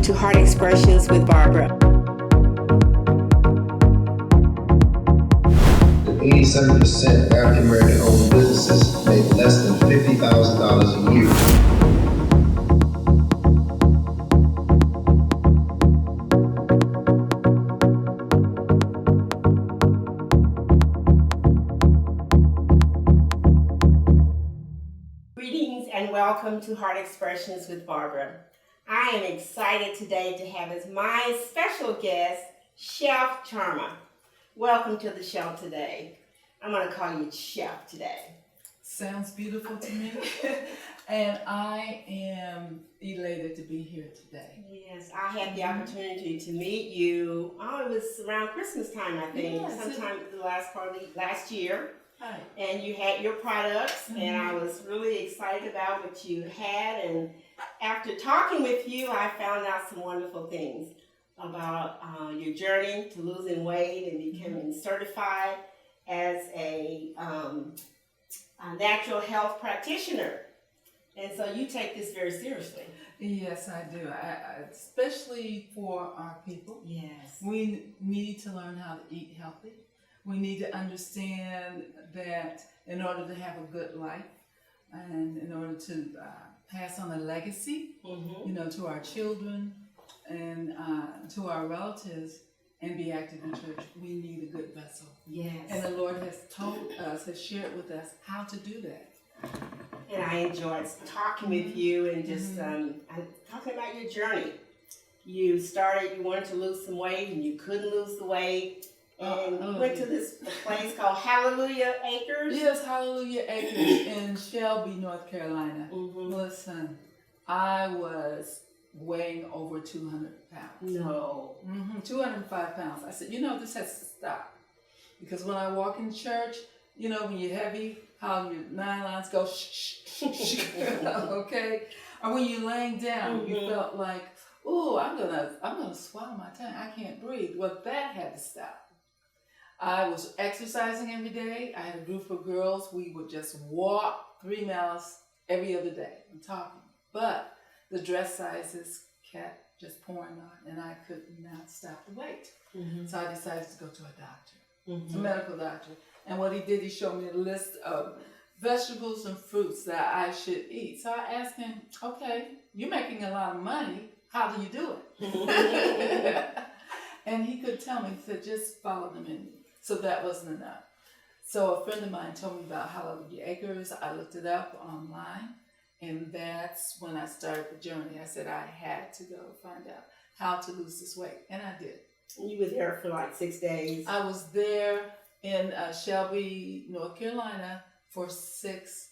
welcome to Heart Expressions with Barbra. The 87% of African American owned businesses make less than $50,000 a year. Greetings and welcome to Heart Expressions with Barbra. I am excited today to have as my special guest, Chef Charma. Welcome to the show today. I'm going to call you Chef today. Sounds beautiful to me. And I am elated to be here today. Yes, I had the opportunity to meet you. It was around Christmas time, I think. Yes, sometime last year. Hi. And you had your products, and I was really excited about what you had. And after talking with you, I found out some wonderful things about your journey to losing weight and becoming certified as a natural health practitioner. And so you take this very seriously. Yes, I do. Especially for our people. Yes. We need to learn how to eat healthy. We need to understand that in order to have a good life and in order to pass on a legacy, to our children and to our relatives and be active in church, we need a good vessel. Yes. And the Lord has told us, has shared with us how to do that. And I enjoyed talking with you and just talking about your journey. You wanted to lose some weight and you couldn't lose the weight. And you went to this place called Hallelujah Acres? Yes, Hallelujah Acres in Shelby, North Carolina. Listen, I was weighing over 200 pounds. No. 205 pounds. I said, this has to stop. Because when I walk in church, when you're heavy, how your 9 lines go shh, okay? Or when you're laying down, you felt like, ooh, I'm gonna swallow my tongue. I can't breathe. Well, that had to stop. I was exercising every day. I had a group of girls. We would just walk 3 miles every other day. I'm talking. But the dress sizes kept just pouring on, and I could not stop the weight. So I decided to go to a doctor, a medical doctor. And what he did, he showed me a list of vegetables and fruits that I should eat. So I asked him, okay, you're making a lot of money. How do you do it? And he could tell me, he said, just follow the menu. So that wasn't enough. So a friend of mine told me about Hallelujah Acres. I looked it up online, and that's when I started the journey. I said I had to go find out how to lose this weight, and I did. You were there for like 6 days. I was there in Shelby, North Carolina for 6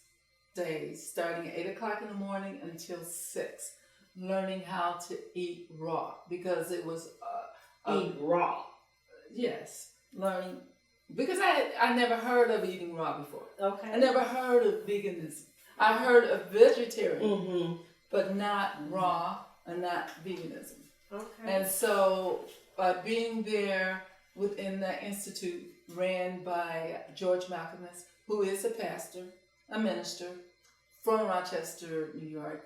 days, starting at 8 o'clock in the morning until 6, learning how to eat raw because it was eat raw. Yes. Learning, because I never heard of eating raw before. Okay. I never heard of veganism. I heard of vegetarian, but not raw and not veganism. Okay. And so by being there within that institute ran by George Malcolmus, who is a pastor, a minister from Rochester, New York,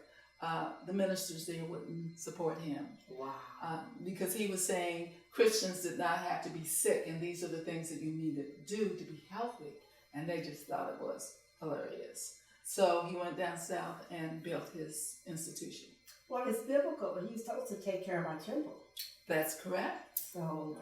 the ministers there wouldn't support him. Wow. Because he was saying Christians did not have to be sick, and these are the things that you need to do to be healthy. And they just thought it was hilarious. So he went down south and built his institution. Well, it's biblical, but he's supposed to take care of our temple. That's correct. So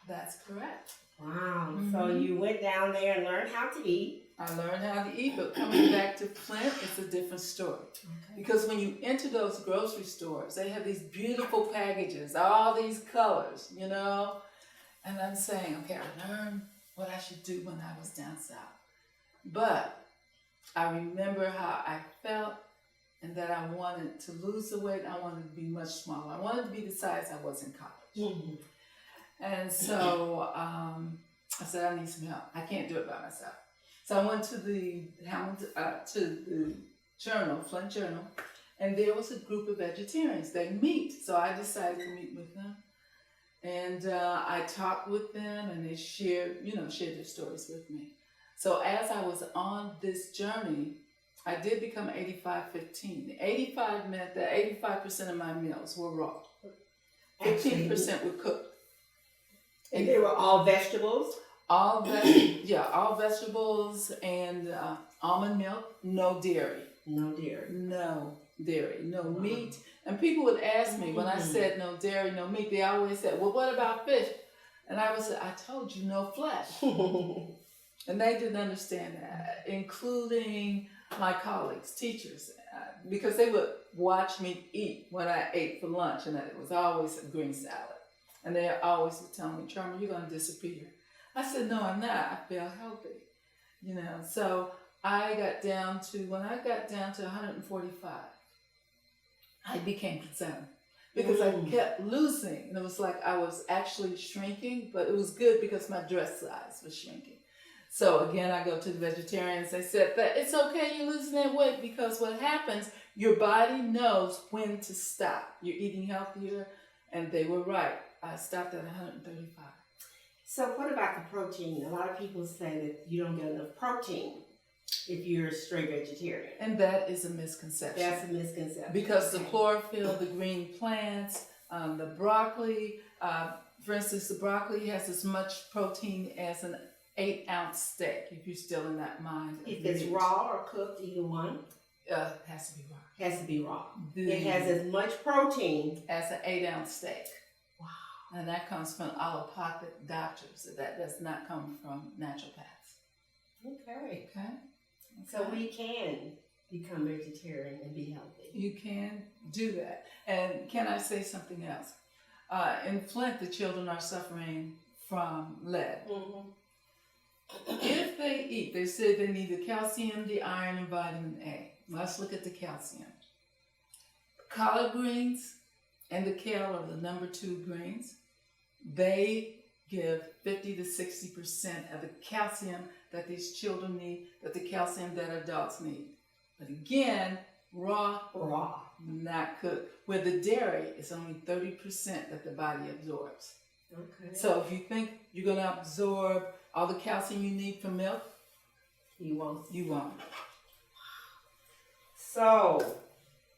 that's correct. Wow. So you went down there and learned how to eat. I learned how to eat, but coming back to Flint, it's a different story. Okay. Because when you enter those grocery stores, they have these beautiful packages, all these colors, and I'm saying, okay, I learned what I should do when I was down south. But I remember how I felt and that I wanted to lose the weight. I wanted to be much smaller. I wanted to be the size I was in college. And so I said, I need some help. I can't do it by myself. So I went to the Journal, Flint Journal, and there was a group of vegetarians. They meet, so I decided to meet with them, and I talked with them, and they shared their stories with me. So as I was on this journey, I did become 85-15. 85 meant that 85% of my meals were raw. 15% were cooked. And they were all vegetables? All vegetables and almond milk, no dairy. No dairy. No dairy, no meat. And people would ask me when I said no dairy, no meat, they always said, well, what about fish? And I would say, I told you no flesh. And they didn't understand that, including my colleagues, teachers, because they would watch me eat what I ate for lunch, and it was always a green salad. And they always would tell me, Charma, you're going to disappear. I said, no, I'm not. I feel healthy. You know, so when I got down to 145, I became concerned because I kept losing. And it was like I was actually shrinking, but it was good because my dress size was shrinking. So again, I go to the vegetarians. They said that it's okay you're losing that weight because what happens, your body knows when to stop. You're eating healthier, and they were right. I stopped at 135. So what about the protein? A lot of people say that you don't get enough protein if you're a straight vegetarian. And that is a misconception. That's a misconception. Because the chlorophyll, the green plants, the broccoli, for instance, the broccoli has as much protein as an 8-ounce steak, if you're still in that mind. If it's raw or cooked, either one? Has to be raw. Has to be raw. It has as much protein as an 8-ounce steak. Wow. And that comes from allopathic doctors. That does not come from naturopaths. Okay. Okay? So we can become vegetarian and be healthy. You can do that. And can I say something else? In Flint, the children are suffering from lead. Mm-hmm. If they eat, they say they need the calcium, the iron, and vitamin A. Let's look at the calcium. Collard greens and the kale are the number 2 greens. They give 50 to 60% of the calcium that these children need, that the calcium that adults need. But again, raw, not cooked. Where the dairy is only 30% that the body absorbs. Okay. So if you think you're going to absorb all the calcium you need from milk, you won't. You won't. So,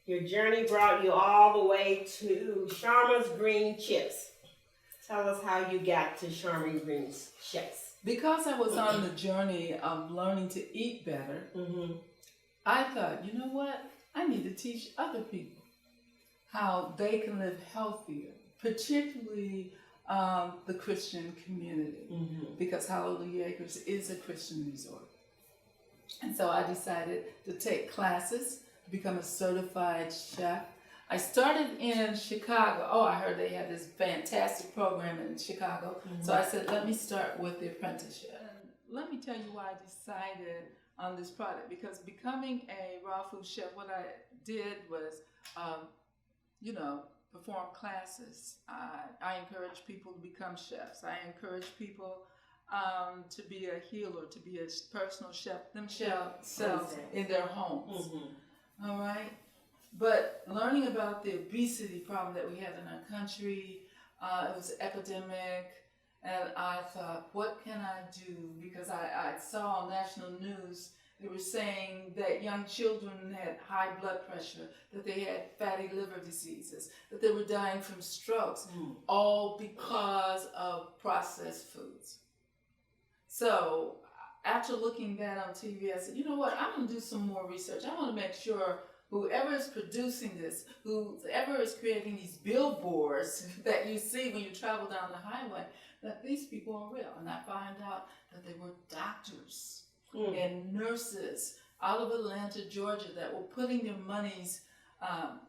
your journey brought you all the way to Charma's Green Chips. Tell us how you got to Charma Green Chips. Because I was on the journey of learning to eat better, I thought, you know what? I need to teach other people how they can live healthier, particularly the Christian community, because Hallelujah Acres is a Christian resort. And so I decided to take classes to become a certified chef. I started in Chicago. Oh, I heard they had this fantastic program in Chicago. So I said, let me start with the apprenticeship. And let me tell you why I decided on this product, because becoming a raw food chef, what I did was, perform classes. I encourage people to become chefs. I encourage people to be a healer, to be a personal chef themselves in their homes. All right? But learning about the obesity problem that we have in our country, it was an epidemic, and I thought, what can I do? Because I saw on national news, they were saying that young children had high blood pressure, that they had fatty liver diseases, that they were dying from strokes, all because of processed foods. So after looking that on TV, I said, you know what, I'm going to do some more research. I want to make sure whoever is producing this, whoever is creating these billboards that you see when you travel down the highway, that these people are real. And I found out that they were doctors and nurses out of Atlanta, Georgia, that were putting their monies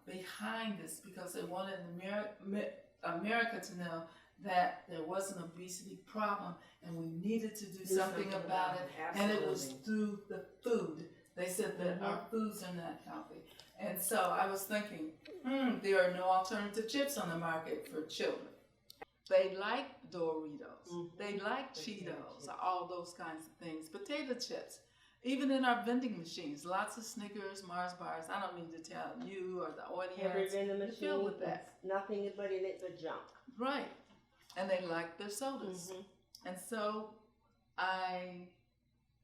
behind this because they wanted America to know that there was an obesity problem and we needed to do something about it. And it was through the food. They said that our foods are not healthy. And so I was thinking, there are no alternative chips on the market for children. They like Doritos. They like Cheetos, all those kinds of things. Potato chips. Even in our vending machines, lots of Snickers, Mars bars. I don't need to tell you or the audience. Every vending machine filled with that. Nothing but in it but junk. Right. And they like their sodas. And so I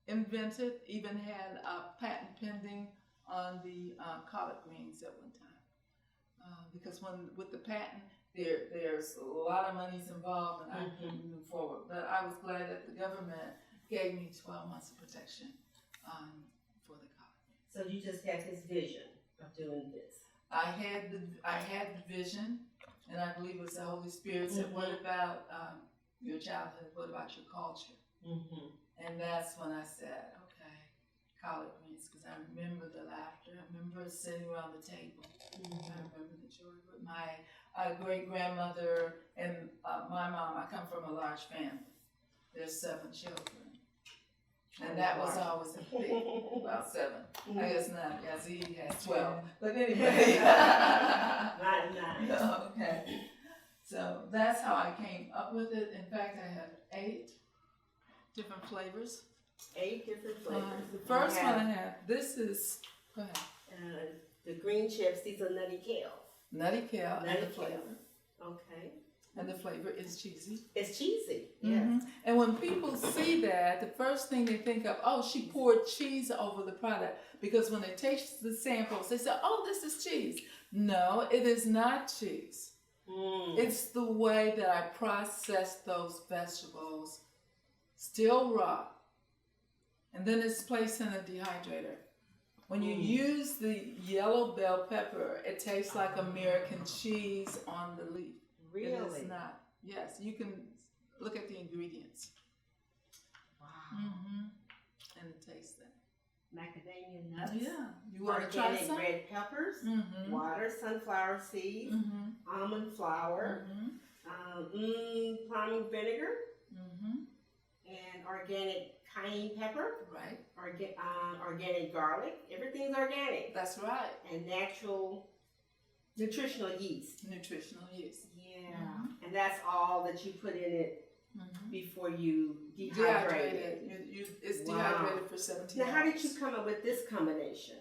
invented, even had a patent pending on the collard greens at one time. Because with the patent, there's a lot of money's involved, and I couldn't move forward. But I was glad that the government gave me 12 months of protection for the college. So you just got this vision of doing this. I had the vision, and I believe it was the Holy Spirit said, "What about your childhood? What about your culture?" And that's when I said, "Okay, collard greens," because I remember the laughter. I remember sitting around the table. I remember the joy with my great grandmother and my mom. I come from a large family. There's 7 children. And that was always a big, about 7. I guess not. Yazid has 12. But anyway. 9. Okay. So that's how I came up with it. In fact, I have 8 different flavors. 8 different flavors. The first one I have, this is, go ahead. The green chips, these are nutty kale. Nutty kale and the flavor. Okay. And the flavor is cheesy. It's cheesy, yes. And when people see that, the first thing they think of, oh, she poured cheese over the product. Because when they taste the samples, they say, oh, this is cheese. No, it is not cheese. It's the way that I process those vegetables, still raw. And then it's placed in a dehydrator. When you use the yellow bell pepper, it tastes like American cheese on the leaf. Really? It is not. Yes, you can look at the ingredients. Wow. And taste that. Macadamia nuts. Yeah. You want to try organic some? red peppers, water, sunflower seeds, almond flour, plum vinegar, and organic cayenne pepper. Right. Organic garlic. Everything's organic. That's right. And natural nutritional yeast. Nutritional yeast. Yeah. And that's all that you put in it before you dehydrate it. It's dehydrated for 17 hours. Now, how did hours. you come up with this combination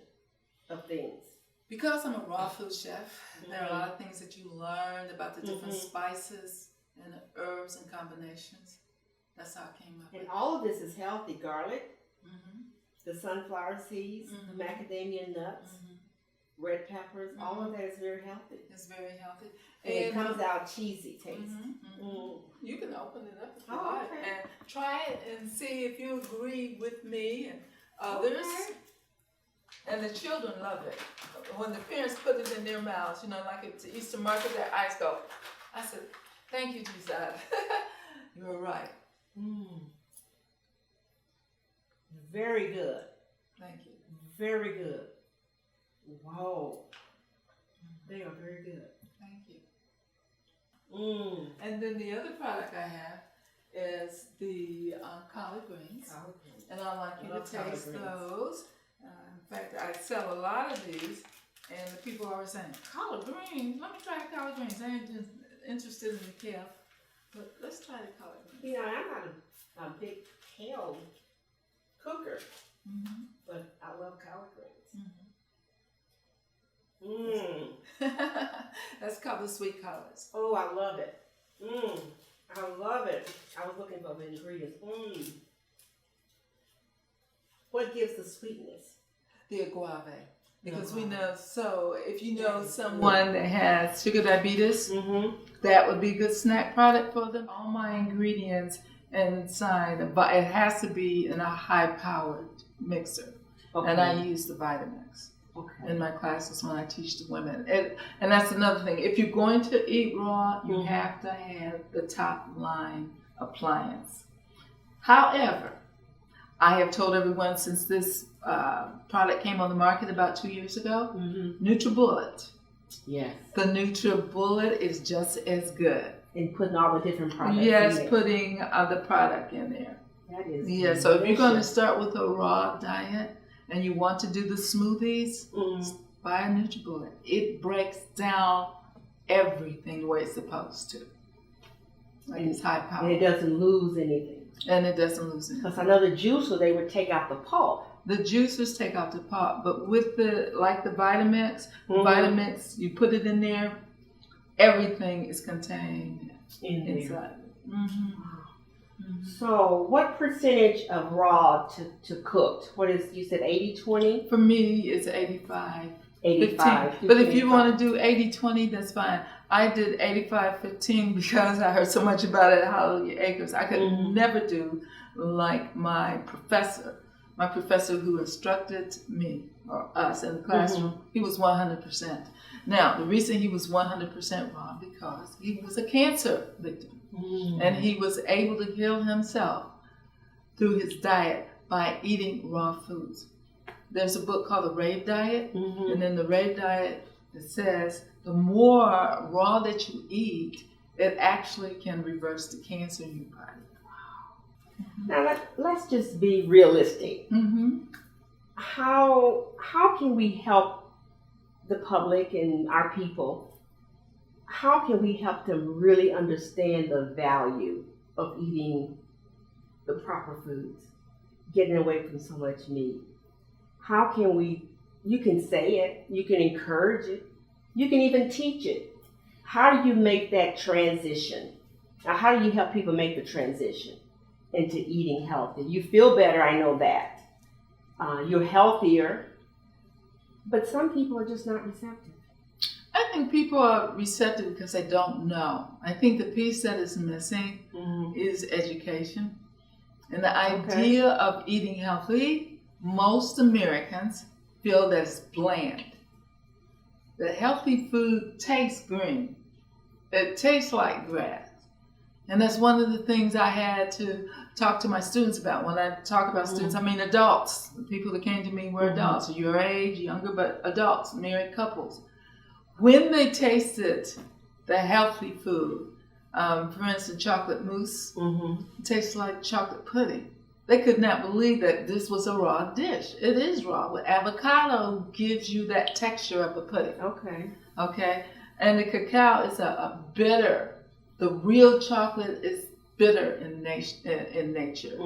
of things? Because I'm a raw food chef, there are a lot of things that you learned about the different spices and the herbs and combinations. That's how I came up with And all of this is healthy. Garlic, the sunflower seeds, the macadamia nuts, red peppers, all of that is very healthy. It's very healthy. And it comes out cheesy taste. You can open it up if you Oh, like okay. and try it and see if you agree with me and others. Okay. And the children love it. When the parents put it in their mouths, like at the Easter market, their eyes go. I said, thank you, Jesus. You were right. Very good. Thank you. Very good. Wow. They are very good. Thank you. And then the other product I have is the collard greens. And I'd like you to taste those. In fact, I sell a lot of these, and the people are always saying, collard greens, let me try the collard greens. I ain't just interested in the kale, but let's try the collard greens. I'm not a big kale cooker, but I love collard greens. That's called the sweet collards. Oh, I love it. I love it. I was looking for the ingredients. What gives the sweetness? The agave. Because we know, so if you know someone that has sugar diabetes, that would be a good snack product for them. All my ingredients inside, but it has to be in a high-powered mixer. And I use the Vitamix in my classes when I teach the women. And that's another thing. If you're going to eat raw, you have to have the top line appliance. However, I have told everyone since this product came on the market about 2 years ago, NutriBullet. Yes. The NutriBullet is just as good. And putting all the different products Yes, in putting the product in there. That is Yeah, so if you're going to start with a raw diet and you want to do the smoothies, buy a NutriBullet. It breaks down everything the way it's supposed to. Like it's high power. And it doesn't lose anything. And it doesn't lose anything. Because I know the juicer, they would take out the pulp. The juicers take out the pulp, but with the Vitamix, Vitamix, you put it in there, everything is contained inside. So what percentage of raw to cooked? What is, you said 80-20? For me, it's 85. 85. 15. But if you want to do 80-20, that's fine. I did 85-15 because I heard so much about it at Hallelujah Acres. I could never do like my professor. My professor who instructed me, or us in the classroom, he was 100%. Now, the reason he was 100% wrong because he was a cancer victim. And he was able to heal himself through his diet by eating raw foods. There's a book called The Rave Diet, and in the Rave Diet, it says the more raw that you eat, it actually can reverse the cancer in your body. Now let's just be realistic. How can we help the public and our people? How can we help them really understand the value of eating the proper foods, getting away from so much meat? How can we? You can say it, you can encourage it, you can even teach it. How do you make that transition? Now, how do you help people make the transition into eating healthy? You feel better, I know that. You're healthier, but some people are just not receptive. I think people are receptive because they don't know. I think the piece that is missing is education. And the idea of eating healthy, most Americans feel that it's bland. The healthy food tastes green. It tastes like grass. And that's one of the things I had to talk to my students about. When I talk about students, I mean adults. The people that came to me were adults, your age, younger, but adults, married couples. When they tasted the healthy food, for instance, chocolate mousse, it tastes like chocolate pudding. They could not believe that this was a raw dish. It is raw. But avocado gives you that texture of a pudding. Okay? And the cacao is a bitter. The real chocolate is bitter in nature.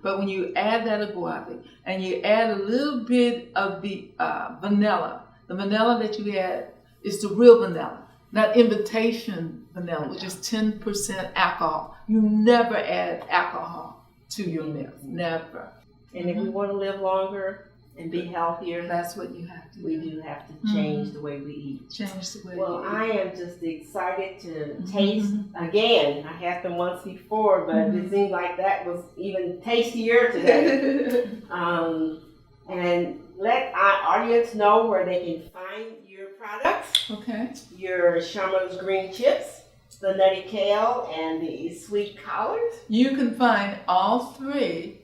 But when you add that agave and you add a little bit of the vanilla, the vanilla that you add is the real vanilla, not imitation vanilla, which is 10% alcohol. You never add alcohol to your milk, never. And if we want to live longer and be healthier, that's what you have to do. We do have to change the way we eat. Change the way Well, you eat. I am just excited to taste again. I had them once before, but it seemed like that was even tastier today. And let our audience know where they can find your products. Okay. Your Charma's green chips, the nutty kale, and the sweet collards. You can find all three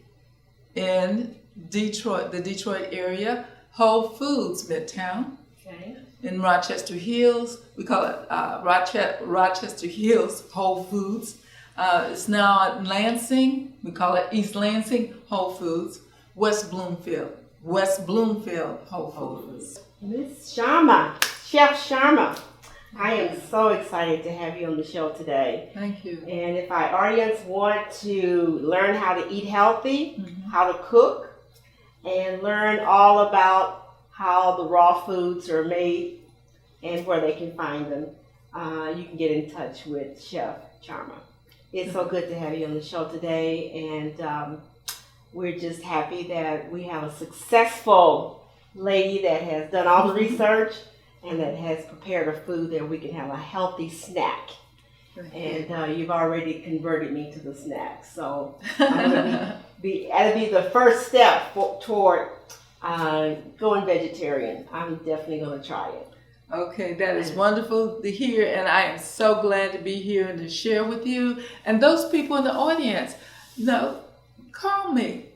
in Detroit, the Detroit area, Whole Foods Midtown. Okay. In Rochester Hills, we call it Rochester Hills Whole Foods. It's now at Lansing, we call it East Lansing Whole Foods. West Bloomfield Whole Foods. Miss Charma, Chef Charma, I am so excited to have you on the show today. Thank you. And if our audience want to learn how to eat healthy, how to cook, and learn all about how the raw foods are made and where they can find them, you can get in touch with Chef Charma. It's so good to have you on the show today, and we're just happy that we have a successful lady that has done all the research and that has prepared a food that we can have a healthy snack. And you've already converted me to the snack, so that'll be the first step toward going vegetarian. I'm definitely going to try it. Okay, that is wonderful to hear, and I am so glad to be here and to share with you. And those people in the audience, call me.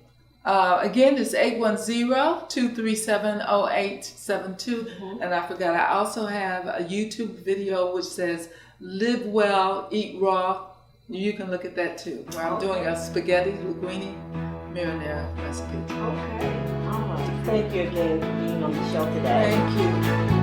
Again, it's 810-237-0872. And I forgot, I also have a YouTube video which says, Live Well, Eat Raw. You can look at that too, where I'm doing a spaghetti linguine marinara recipe. Okay. All right. Thank you again for being on the show today. Thank you.